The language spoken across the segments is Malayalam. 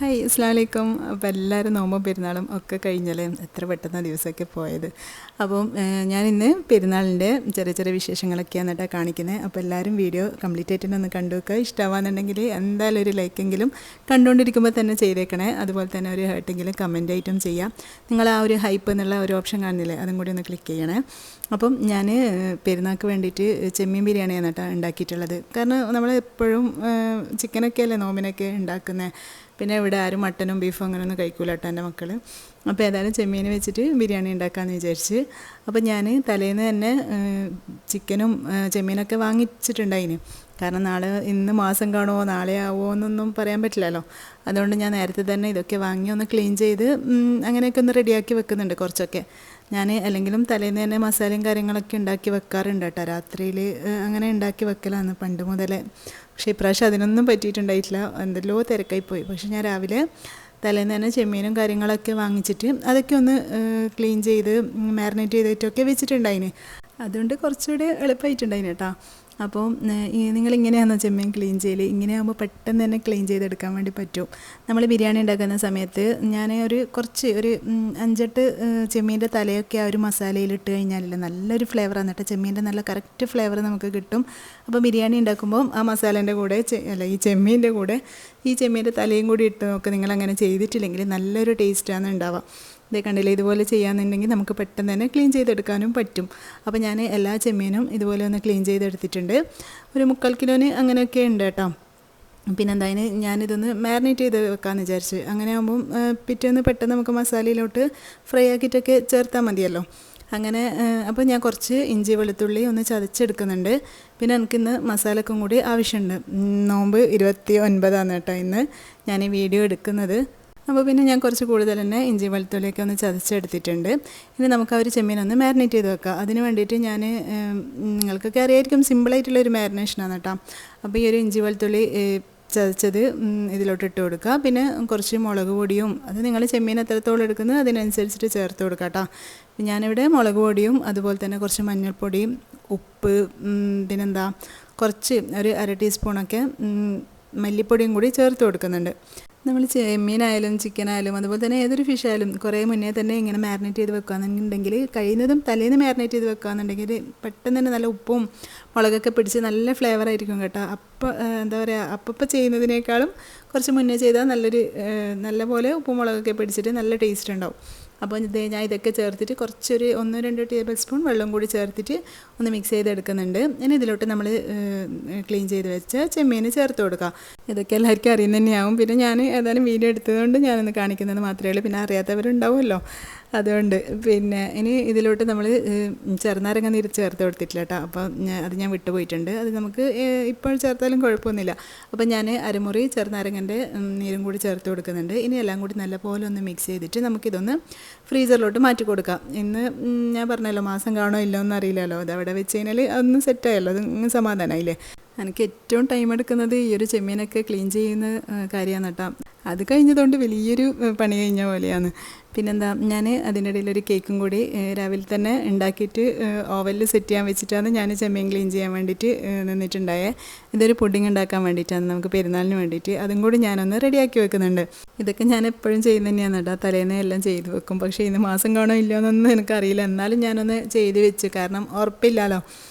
ഹായ് അസ്സലാമു അലൈക്കും. അപ്പോൾ എല്ലാവരും നോമ്പും പെരുന്നാളും ഒക്കെ കഴിഞ്ഞാലേ എത്ര പെട്ടെന്ന് ദിവസമൊക്കെ പോയത്. അപ്പം ഞാൻ ഇന്ന് പെരുന്നാളിൻ്റെ ചെറിയ ചെറിയ വിശേഷങ്ങളൊക്കെയാണ് കേട്ടോ കാണിക്കുന്നത്. അപ്പോൾ എല്ലാവരും വീഡിയോ കംപ്ലീറ്റ് ആയിട്ട് ഒന്ന് കണ്ടു വെക്കുക. ഇഷ്ടമാണെന്നുണ്ടെങ്കിൽ എന്തായാലും ഒരു ലൈക്കെങ്കിലും കണ്ടുകൊണ്ടിരിക്കുമ്പോൾ തന്നെ ചെയ്തേക്കണേ. അതുപോലെ തന്നെ ഒരു ഹേർട്ടെങ്കിലും കമൻറ്റ് ആയിട്ടും ചെയ്യാം. നിങ്ങൾ ആ ഒരു ഹൈപ്പ് എന്നുള്ള ഒരു ഓപ്ഷൻ കാണുന്നില്ലേ, അതും കൂടി ഒന്ന് ക്ലിക്ക് ചെയ്യണേ. അപ്പം ഞാൻ പെരുന്നാൾക്ക് വേണ്ടിയിട്ട് ചെമ്മീൻ ബിരിയാണിയാണ് കേട്ടോ ഉണ്ടാക്കിയിട്ടുള്ളത്. കാരണം നമ്മൾ എപ്പോഴും ചിക്കനൊക്കെ അല്ലേ നോമ്പിനൊക്കെ ഉണ്ടാക്കുന്നത്. പിന്നെ ഇവിടെ ആരും മട്ടനും ബീഫും അങ്ങനെയൊന്നും കഴിക്കൂല കേട്ടോ എൻ്റെ മക്കൾ. അപ്പോൾ ഏതായാലും ചെമ്മീൻ വെച്ചിട്ട് ബിരിയാണി ഉണ്ടാക്കാമെന്ന് വിചാരിച്ച്. അപ്പോൾ ഞാൻ തലേന്ന് തന്നെ ചിക്കനും ചെമ്മീനൊക്കെ വാങ്ങിച്ചിട്ടുണ്ടായിന്. കാരണം ഇന്ന് മാസം കാണുമോ നാളെ ആവുമോ എന്നൊന്നും പറയാൻ പറ്റില്ലല്ലോ. അതുകൊണ്ട് ഞാൻ നേരത്തെ തന്നെ ഇതൊക്കെ വാങ്ങി ഒന്ന് ക്ലീൻ ചെയ്ത് അങ്ങനെയൊക്കെ ഒന്ന് റെഡിയാക്കി വെക്കുന്നുണ്ട് കുറച്ചൊക്കെ. ഞാൻ അല്ലെങ്കിലും തലേന്ന് തന്നെ മസാലയും കാര്യങ്ങളൊക്കെ ഉണ്ടാക്കി വെക്കാറുണ്ട് കേട്ടോ. രാത്രിയിൽ അങ്ങനെ ഉണ്ടാക്കി വെക്കലാണ് പണ്ട് മുതലേ. പക്ഷേ ഇപ്രാവശ്യം അതിനൊന്നും പറ്റിയിട്ടുണ്ടായിട്ടില്ല, എന്തെല്ലോ തിരക്കായിപ്പോയി. പക്ഷെ ഞാൻ രാവിലെ തലേന്ന് തന്നെ ചെമ്മീനും കാര്യങ്ങളൊക്കെ വാങ്ങിച്ചിട്ട് അതൊക്കെ ഒന്ന് ക്ലീൻ ചെയ്ത് മാരിനേറ്റ് ചെയ്തിട്ടൊക്കെ വെച്ചിട്ടുണ്ടായിന്. അതുകൊണ്ട് കുറച്ചുകൂടി എളുപ്പമായിട്ടുണ്ടായിന് കേട്ടോ. അപ്പോൾ നിങ്ങളിങ്ങനെയാണോ ചെമ്മീൻ ക്ലീൻ ചെയ്യൽ? ഇങ്ങനെയാകുമ്പോൾ പെട്ടെന്ന് തന്നെ ക്ലീൻ ചെയ്തെടുക്കാൻ വേണ്ടി പറ്റും. നമ്മൾ ബിരിയാണി ഉണ്ടാക്കുന്ന സമയത്ത് ഞാൻ ഒരു 5-8 ചെമ്മീൻ്റെ തലയൊക്കെ ആ ഒരു മസാലയിലിട്ട് കഴിഞ്ഞാൽ നല്ലൊരു ഫ്ലേവറാണ് കേട്ടോ. ചെമ്മീൻ്റെ നല്ല കറക്റ്റ് ഫ്ലേവർ നമുക്ക് കിട്ടും. അപ്പോൾ ബിരിയാണി ഉണ്ടാക്കുമ്പോൾ ആ മസാലേൻ്റെ കൂടെ ഈ ചെമ്മീൻ്റെ കൂടെ ഈ ചെമ്മീൻ്റെ തലയും കൂടി ഇട്ട് നോക്കുക. നിങ്ങളങ്ങനെ ചെയ്തിട്ടില്ലെങ്കിൽ നല്ലൊരു ടേസ്റ്റാണ് ഉണ്ടാവുക. ഇതേ കണ്ടില്ലേ, ഇതുപോലെ ചെയ്യാമെന്നുണ്ടെങ്കിൽ നമുക്ക് പെട്ടെന്ന് തന്നെ ക്ലീൻ ചെയ്തെടുക്കാനും പറ്റും. അപ്പോൾ ഞാൻ എല്ലാ ചെമ്മീനും ഇതുപോലെ ഒന്ന് ക്ലീൻ ചെയ്തെടുത്തിട്ടുണ്ട്. ഒരു 3/4 കിലോന് അങ്ങനെയൊക്കെ ഉണ്ട് കേട്ടോ. പിന്നെ എന്തായാലും ഞാനിതൊന്ന് മാരിനേറ്റ് ചെയ്ത് വെക്കാമെന്ന് വിചാരിച്ച്. അങ്ങനെ ആകുമ്പം പിറ്റേന്ന് പെട്ടെന്ന് നമുക്ക് മസാലയിലോട്ട് ഫ്രൈ ആക്കിയിട്ടൊക്കെ ചേർത്താൽ മതിയല്ലോ. അങ്ങനെ അപ്പോൾ ഞാൻ കുറച്ച് ഇഞ്ചി വെളുത്തുള്ളി ഒന്ന് ചതച്ചെടുക്കുന്നുണ്ട്. പിന്നെ എനിക്കിന്ന് മസാലക്കും കൂടി ആവശ്യമുണ്ട്. നോമ്പ് 29 കേട്ടോ ഇന്ന് ഞാൻ ഈ വീഡിയോ എടുക്കുന്നത്. അപ്പോൾ പിന്നെ ഞാൻ കുറച്ച് കൂടുതൽ തന്നെ ഇഞ്ചി വെളുത്തുള്ളിയൊക്കെ ഒന്ന് ചതച്ചെടുത്തിട്ടുണ്ട്. ഇനി നമുക്ക് ആ ഒരു ചെമ്മീനൊന്ന് മാരിനേറ്റ് ചെയ്ത് വെക്കാം. അതിന് വേണ്ടിയിട്ട് ഞാൻ നിങ്ങൾക്കൊക്കെ അറിയായിരിക്കും, സിമ്പിളായിട്ടുള്ളൊരു മാരിനേഷനാണ് കേട്ടോ. അപ്പോൾ ഈ ഒരു ഇഞ്ചി വെളുത്തുള്ളി ചതച്ചത് ഇതിലോട്ട് ഇട്ട് കൊടുക്കുക. പിന്നെ കുറച്ച് മുളക് പൊടിയും, അത് നിങ്ങൾ ചെമ്മീൻ എത്രത്തോളം എടുക്കുന്നത് അതിനനുസരിച്ചിട്ട് ചേർത്ത് കൊടുക്കുക കേട്ടോ. ഞാനിവിടെ മുളക് പൊടിയും അതുപോലെ തന്നെ കുറച്ച് മഞ്ഞൾപ്പൊടിയും ഉപ്പ്, പിന്നെന്താ കുറച്ച് ഒരു 1/2 ടീസ്പൂണൊക്കെ മല്ലിപ്പൊടിയും കൂടി ചേർത്ത് കൊടുക്കുന്നുണ്ട്. നമ്മൾ ചെമ്മീനായാലും ചിക്കനായാലും അതുപോലെ തന്നെ ഏതൊരു ഫിഷായാലും കുറേ മുന്നേ തന്നെ ഇങ്ങനെ മാരിനേറ്റ് ചെയ്ത് വെക്കുകയാണെന്നുണ്ടെങ്കിൽ, കഴിയുന്നതും തലേന്ന് മാരിനേറ്റ് ചെയ്ത് വെക്കുകയാണെന്നുണ്ടെങ്കിൽ പെട്ടെന്ന് തന്നെ നല്ല ഉപ്പും മുളകൊക്കെ പിടിച്ച് നല്ല ഫ്ലേവറായിരിക്കും കേട്ടോ. അപ്പോൾ എന്താ പറയുക, അപ്പം ചെയ്യുന്നതിനേക്കാളും കുറച്ച് മുന്നേ ചെയ്താൽ നല്ല പോലെ ഉപ്പും മുളകൊക്കെ പിടിച്ചിട്ട് നല്ല ടേസ്റ്റ് ഉണ്ടാവും. അപ്പോൾ ഞാൻ ഇതൊക്കെ ചേർത്തിട്ട് കുറച്ചൊരു 1-2 ടേബിൾ സ്പൂൺ വെള്ളം കൂടി ചേർത്തിട്ട് ഒന്ന് മിക്സ് ചെയ്തെടുക്കുന്നുണ്ട്. ഇനി ഇതിലോട്ട് നമ്മൾ ക്ലീൻ ചെയ്ത് വെച്ച ചെമ്മീൻ ചേർത്ത് കൊടുക്കുക. ഇതൊക്കെ എല്ലാവർക്കും അറിയുന്ന തന്നെയാവും. പിന്നെ ഞാൻ ഏതായാലും വീഡിയോ എടുത്തതുകൊണ്ട് ഞാനൊന്ന് കാണിക്കുന്നത് മാത്രമേ ഉള്ളൂ. പിന്നെ അറിയാത്തവരുണ്ടാവുമല്ലോ, അതുകൊണ്ട്. പിന്നെ ഇനി ഇതിലോട്ട് നമ്മൾ ചെറുനാരങ്ങ നീര് ചേർത്ത് കൊടുത്തിട്ടില്ല കേട്ടോ. അപ്പോൾ അത് ഞാൻ വിട്ടുപോയിട്ടുണ്ട്. അത് നമുക്ക് ഇപ്പോൾ ചേർത്താലും കുഴപ്പമൊന്നുമില്ല. അപ്പോൾ ഞാൻ അരമുറി ചെറുനാരങ്ങൻ്റെ നീരും കൂടി ചേർത്ത് കൊടുക്കുന്നുണ്ട്. ഇനി എല്ലാം കൂടി നല്ലപോലെ ഒന്ന് മിക്സ് ചെയ്തിട്ട് നമുക്കിതൊന്ന് ഫ്രീസറിലോട്ട് മാറ്റി കൊടുക്കാം. ഇന്ന് ഞാൻ പറഞ്ഞല്ലോ, മാസം കാണോ ഇല്ലോ എന്ന് അറിയില്ലല്ലോ. അത് അവിടെ വെച്ച് കഴിഞ്ഞാൽ അതൊന്ന് സെറ്റായല്ലോ, അത് സമാധാനമായില്ലേ. എനിക്ക് ഏറ്റവും ടൈം എടുക്കുന്നത് ഈ ഒരു ചെമ്മീനൊക്കെ ക്ലീൻ ചെയ്യുന്ന കാര്യമാണ് കേട്ടോ. അത് കഴിഞ്ഞതുകൊണ്ട് വലിയൊരു പണി കഴിഞ്ഞ പോലെയാണ്. പിന്നെന്താ, ഞാൻ അതിൻ്റെ ഇടയിൽ ഒരു കേക്കും കൂടി രാവിലെ തന്നെ ഉണ്ടാക്കിയിട്ട് ഓവനിൽ സെറ്റ് ചെയ്യാൻ വെച്ചിട്ടാണ് ഞാൻ ചെമ്മീൻ ക്ലീൻ ചെയ്യാൻ വേണ്ടിയിട്ട് നിന്നിട്ടുണ്ടായേ. ഇതൊരു പുഡിങ് ഉണ്ടാക്കാൻ വേണ്ടിയിട്ടാണ്, നമുക്ക് പെരുന്നാളിന് വേണ്ടിയിട്ട്. അതും കൂടി ഞാനൊന്ന് റെഡിയാക്കി വെക്കുന്നുണ്ട്. ഇതൊക്കെ ഞാൻ എപ്പോഴും ചെയ്യുന്ന തന്നെയാണ് കേട്ടോ. തലേന്ന് എല്ലാം ചെയ്ത് വെക്കും. പക്ഷേ ഇന്ന് മാസം കാണോ ഇല്ലയോ എന്നൊന്നും എനിക്കറിയില്ല. എന്നാലും ഞാനൊന്ന് ചെയ്ത് വെച്ചു, കാരണം ഉറപ്പില്ലല്ലോ.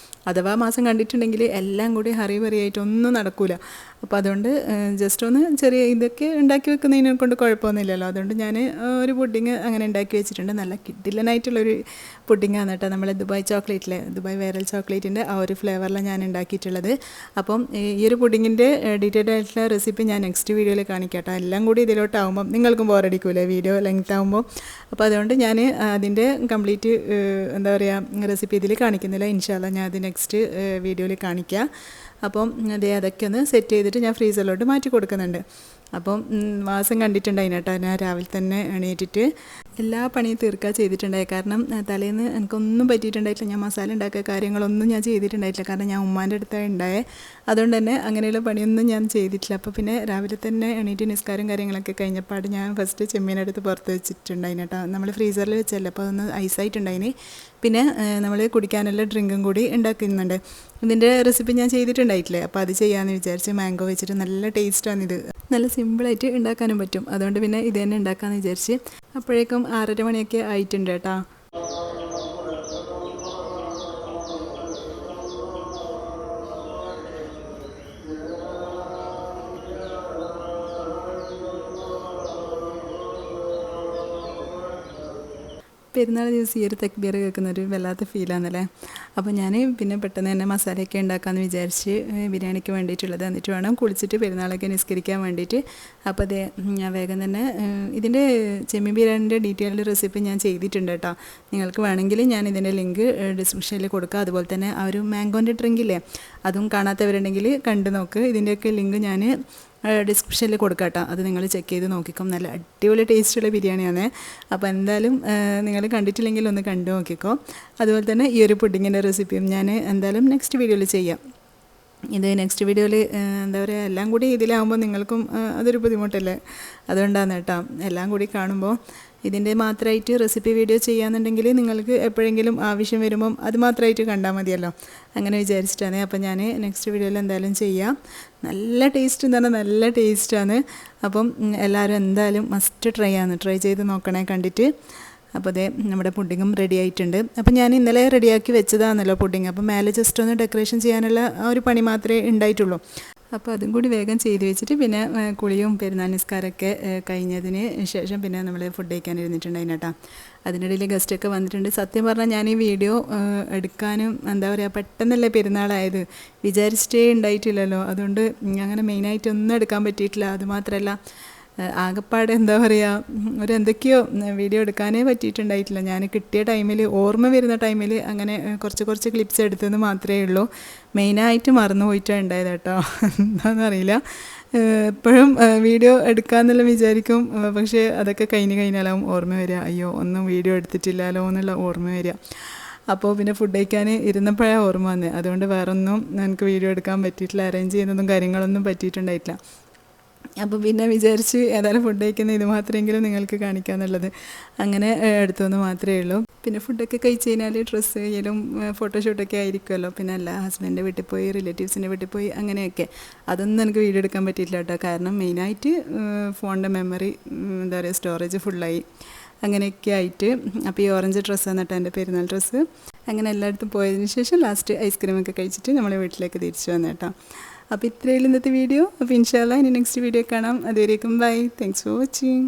അഥവാ മാസം കണ്ടിട്ടുണ്ടെങ്കിൽ എല്ലാം കൂടി ഹറിബറിയായിട്ടൊന്നും നടക്കില്ല. അപ്പോൾ അതുകൊണ്ട് ജസ്റ്റ് ഒന്ന് ചെറിയ ഇതൊക്കെ ഉണ്ടാക്കി വെക്കുന്നതിനെ കൊണ്ട് കുഴപ്പമൊന്നുമില്ലല്ലോ. അതുകൊണ്ട് ഞാൻ ഒരു പുഡിങ് അങ്ങനെ ഉണ്ടാക്കി വെച്ചിട്ടുണ്ട്. നല്ല കിഡിലനായിട്ടുള്ളൊരു പുഡിങ്ങാണ് കേട്ടോ. നമ്മൾ ദുബായ് വൈറൽ ചോക്ലേറ്റിൻ്റെ ആ ഒരു ഫ്ലേവറിലാണ് ഞാൻ ഉണ്ടാക്കിയിട്ടുള്ളത്. അപ്പം ഈ ഒരു പുഡിങ്ങിൻ്റെ ഡീറ്റെയിൽഡ് ആയിട്ടുള്ള റെസിപ്പി ഞാൻ നെക്സ്റ്റ് വീഡിയോയിൽ കാണിക്കാം കേട്ടോ. എല്ലാം കൂടി ഇതിലോട്ടാവുമ്പം നിങ്ങൾക്കും ബോറടിക്കൂലേ വീഡിയോ ലെങ്ത് ആകുമ്പോൾ. അപ്പോൾ അതുകൊണ്ട് ഞാൻ അതിൻ്റെ കംപ്ലീറ്റ് എന്താ പറയുക റെസിപ്പി ഇതിൽ കാണിക്കുന്നില്ല. ഇൻഷാ അല്ലാഹ് ഞാൻ അത് നെക്സ്റ്റ് വീഡിയോയിൽ കാണിക്കാം. അപ്പം അതൊക്കെ ഒന്ന് സെറ്റ് ചെയ്തിട്ട് ഞാൻ ഫ്രീസറിലോട്ട് മാറ്റി കൊടുക്കുന്നുണ്ട്. അപ്പം മാസം കണ്ടിട്ടുണ്ടായിന് കേട്ടോ. ഞാൻ രാവിലെ തന്നെ എണീറ്റിട്ട് എല്ലാ പണിയും തീർക്കുക ചെയ്തിട്ടുണ്ടായി. കാരണം തലേന്ന് എനിക്കൊന്നും പറ്റിയിട്ടുണ്ടായിട്ടില്ല. ഞാൻ മസാല ഉണ്ടാക്കുക കാര്യങ്ങളൊന്നും ഞാൻ ചെയ്തിട്ടുണ്ടായിട്ടില്ല. കാരണം ഞാൻ ഉമ്മാൻ്റെ അടുത്താണ് ഉണ്ടായത്. അതുകൊണ്ട് തന്നെ അങ്ങനെയുള്ള പണിയൊന്നും ഞാൻ ചെയ്തിട്ടില്ല. അപ്പോൾ പിന്നെ രാവിലെ തന്നെ എണീറ്റ് നിസ്കാരം കാര്യങ്ങളൊക്കെ കഴിഞ്ഞപ്പാട് ഞാൻ ഫസ്റ്റ് ചെമ്മീനെടുത്ത് പുറത്ത് വെച്ചിട്ടുണ്ടായിന് കേട്ടോ. നമ്മൾ ഫ്രീസറിൽ വെച്ചല്ലേ, അപ്പോൾ അതൊന്ന് ഐസായിട്ടുണ്ടായിന്. പിന്നെ നമ്മൾ കുടിക്കാനുള്ള ഡ്രിങ്കും കൂടി ഉണ്ടാക്കുന്നുണ്ട്. ഇതിൻ്റെ റെസിപ്പി ഞാൻ ചെയ്തിട്ടുണ്ടായിട്ടില്ലേ, അപ്പോൾ അത് ചെയ്യാമെന്ന് വിചാരിച്ച്. മാംഗോ വെച്ചിട്ട് നല്ല ടേസ്റ്റാണിത്, നല്ല സിമ്പിളായിട്ട് ഉണ്ടാക്കാനും പറ്റും. അതുകൊണ്ട് പിന്നെ ഇത് തന്നെ ഉണ്ടാക്കാമെന്ന് വിചാരിച്ച്. അപ്പോഴേക്കും 6:30 മണിയൊക്കെ ആയിട്ടുണ്ട് കേട്ടോ. പെരുന്നാൾ ദിവസം ഈ ഒരു തക്ബീർ കേൾക്കുന്നൊരു വല്ലാത്ത ഫീലാണെന്നല്ലേ. അപ്പോൾ ഞാൻ പിന്നെ പെട്ടെന്ന് തന്നെ മസാലയൊക്കെ ഉണ്ടാക്കാമെന്ന് വിചാരിച്ച് ബിരിയാണിക്ക് വേണ്ടിയിട്ടുള്ളത്. എന്നിട്ട് വേണം കുളിച്ചിട്ട് പെരുന്നാളൊക്കെ നിസ്കരിക്കാൻ വേണ്ടിയിട്ട്. അപ്പോൾ അതേ ഞാൻ വേഗം തന്നെ ഇതിൻ്റെ ചെമ്മീൻ ബിരിയാണിൻ്റെ ഡീറ്റെയിൽഡ് റെസിപ്പി ഞാൻ ചെയ്തിട്ടുണ്ട് കേട്ടോ. നിങ്ങൾക്ക് വേണമെങ്കിൽ ഞാൻ ഇതിൻ്റെ ലിങ്ക് ഡിസ്ക്രിപ്ഷനിൽ കൊടുക്കാം. അതുപോലെ തന്നെ ആ ഒരു മാംഗോൻ്റെ ഡ്രിങ്കില്ലേ, അതും കാണാത്തവരുണ്ടെങ്കിൽ കണ്ടു നോക്ക്. ഇതിൻ്റെയൊക്കെ ലിങ്ക് ഞാൻ ഡിസ്ക്രിപ്ഷനിൽ കൊടുക്കാം കേട്ടോ. അത് നിങ്ങൾ ചെക്ക് ചെയ്ത് നോക്കിക്കോ. നല്ല അടിപൊളി ടേസ്റ്റുള്ള ബിരിയാണിയാണ്. അപ്പോൾ എന്തായാലും നിങ്ങൾ കണ്ടിട്ടില്ലെങ്കിൽ ഒന്ന് കണ്ടു നോക്കിക്കോ. അതുപോലെ തന്നെ ഈ ഒരു പുഡിങ്ങിൻ്റെ റെസിപ്പിയും ഞാൻ എന്തായാലും നെക്സ്റ്റ് വീഡിയോയിൽ ചെയ്യാം. ഇത് നെക്സ്റ്റ് വീഡിയോയിൽ എന്താ പറയുക, എല്ലാം കൂടി ഇതിലാവുമ്പോൾ നിങ്ങൾക്കും അതൊരു ബുദ്ധിമുട്ടല്ലേ, അതുകൊണ്ടാണ് കേട്ടോ. എല്ലാം കൂടി കാണുമ്പോൾ ഇതിൻ്റെ മാത്രമായിട്ട് റെസിപ്പി വീഡിയോ ചെയ്യാന്നുണ്ടെങ്കിൽ നിങ്ങൾക്ക് എപ്പോഴെങ്കിലും ആവശ്യം വരുമ്പം അത് മാത്രമായിട്ട് കണ്ടാൽ മതിയല്ലോ, അങ്ങനെ വിചാരിച്ചിട്ടാണ്. അപ്പോൾ ഞാൻ നെക്സ്റ്റ് വീഡിയോയിൽ എന്തായാലും ചെയ്യാം. നല്ല ടേസ്റ്റ് എന്ന് പറഞ്ഞാൽ നല്ല ടേസ്റ്റാണ്. അപ്പം എല്ലാവരും എന്തായാലും മസ്റ്റ് ട്രൈ ചെയ്ത് നോക്കണേ കണ്ടിട്ട്. അപ്പോൾ അതേ നമ്മുടെ പുഡിങ്ങും റെഡി ആയിട്ടുണ്ട്. അപ്പോൾ ഞാൻ ഇന്നലെ റെഡിയാക്കി വെച്ചതാണല്ലോ പുഡിങ്. അപ്പോൾ മേലെ ജസ്റ്റ് ഒന്ന് ഡെക്കറേഷൻ ചെയ്യാനുള്ള ആ ഒരു പണി മാത്രമേ ഉണ്ടായിട്ടുള്ളൂ. അപ്പോൾ അതും കൂടി വേഗം ചെയ്ത് വെച്ചിട്ട് പിന്നെ കുളിയും പെരുന്നാൾ നിസ്കാരമൊക്കെ കഴിഞ്ഞതിന് ശേഷം പിന്നെ നമ്മൾ ഫുഡ് കഴിക്കാൻ ഇരുന്നിട്ടുണ്ടായിരുന്നു കേട്ടോ. അതിനിടയിൽ ഗസ്റ്റൊക്കെ വന്നിട്ടുണ്ട്. സത്യം പറഞ്ഞാൽ ഞാൻ ഈ വീഡിയോ എടുക്കാനും എന്താ പറയുക, പെട്ടെന്നല്ലേ പെരുന്നാളായത്, വിചാരിച്ചിട്ടേ ഉണ്ടായിട്ടില്ലല്ലോ. അതുകൊണ്ട് അങ്ങനെ മെയിനായിട്ടൊന്നും എടുക്കാൻ പറ്റിയിട്ടില്ല. അതുമാത്രമല്ല ആകെപ്പാടെ എന്താ പറയുക, എന്തൊക്കെയോ വീഡിയോ എടുക്കാനേ പറ്റിയിട്ടുണ്ടായിട്ടില്ല. ഞാൻ കിട്ടിയ ടൈമിൽ, ഓർമ്മ വരുന്ന ടൈമിൽ അങ്ങനെ കുറച്ച് ക്ലിപ്സ് എടുത്തതെന്ന് മാത്രമേ ഉള്ളൂ. മെയിനായിട്ട് മറന്നു പോയിട്ടാണ് ഉണ്ടായത് കേട്ടോ. എന്താണെന്നറിയില്ല, എപ്പോഴും വീഡിയോ എടുക്കാമെന്നുള്ള വിചാരിക്കും. പക്ഷേ അതൊക്കെ കഴിഞ്ഞാലാവും ഓർമ്മ വരിക, അയ്യോ ഒന്നും വീഡിയോ എടുത്തിട്ടില്ലല്ലോ എന്നുള്ള ഓർമ്മ വരിക. അപ്പോൾ പിന്നെ ഫുഡ് കഴിക്കാൻ ഇരുന്നപ്പോഴാണ് ഓർമ്മ വന്നത്. അതുകൊണ്ട് വേറൊന്നും എനിക്ക് വീഡിയോ എടുക്കാൻ പറ്റിയിട്ടില്ല, അറേഞ്ച് ചെയ്യുന്നതും കാര്യങ്ങളൊന്നും പറ്റിയിട്ടുണ്ടായിട്ടില്ല. അപ്പോൾ പിന്നെ വിചാരിച്ച് ഏതായാലും ഫുഡ് കഴിക്കുന്ന ഇത് മാത്രമെങ്കിലും നിങ്ങൾക്ക് കാണിക്കാമെന്നുള്ളത്, അങ്ങനെ എടുത്തുവെന്ന് മാത്രമേ ഉള്ളൂ. പിന്നെ ഫുഡൊക്കെ കഴിച്ച് കഴിഞ്ഞാൽ ഡ്രസ്സ് ചെയ്യലും ഫോട്ടോഷൂട്ടൊക്കെ ആയിരിക്കുമല്ലോ. പിന്നെ അല്ല, ഹസ്ബൻഡിൻ്റെ വീട്ടിൽ പോയി, റിലേറ്റീവ്സിൻ്റെ വീട്ടിൽ പോയി, അങ്ങനെയൊക്കെ. അതൊന്നും എനിക്ക് വീഡിയോ എടുക്കാൻ പറ്റിയിട്ടില്ല കേട്ടോ. കാരണം മെയിനായിട്ട് ഫോണിൻ്റെ മെമ്മറി എന്താ പറയുക, സ്റ്റോറേജ് ഫുള്ളായി, അങ്ങനെയൊക്കെ ആയിട്ട്. അപ്പോൾ ഈ ഓറഞ്ച് ഡ്രസ്സാണ് കേട്ടോ എൻ്റെ പെരുന്നാൾ ഡ്രസ്സ്. അങ്ങനെ എല്ലായിടത്തും പോയതിന് ശേഷം ലാസ്റ്റ് ഐസ്ക്രീമൊക്കെ കഴിച്ചിട്ട് നമ്മൾ വീട്ടിലേക്ക് തിരിച്ചു വന്നു കേട്ടോ. അപ്പോൾ ഇത്രയും ഇന്നത്തെ വീഡിയോ. അപ്പോൾ ഇൻഷാല്ലാ ഇനി നെക്സ്റ്റ് വീഡിയോ കാണാം. അതുവരേക്കും ബൈ. Thanks for watching.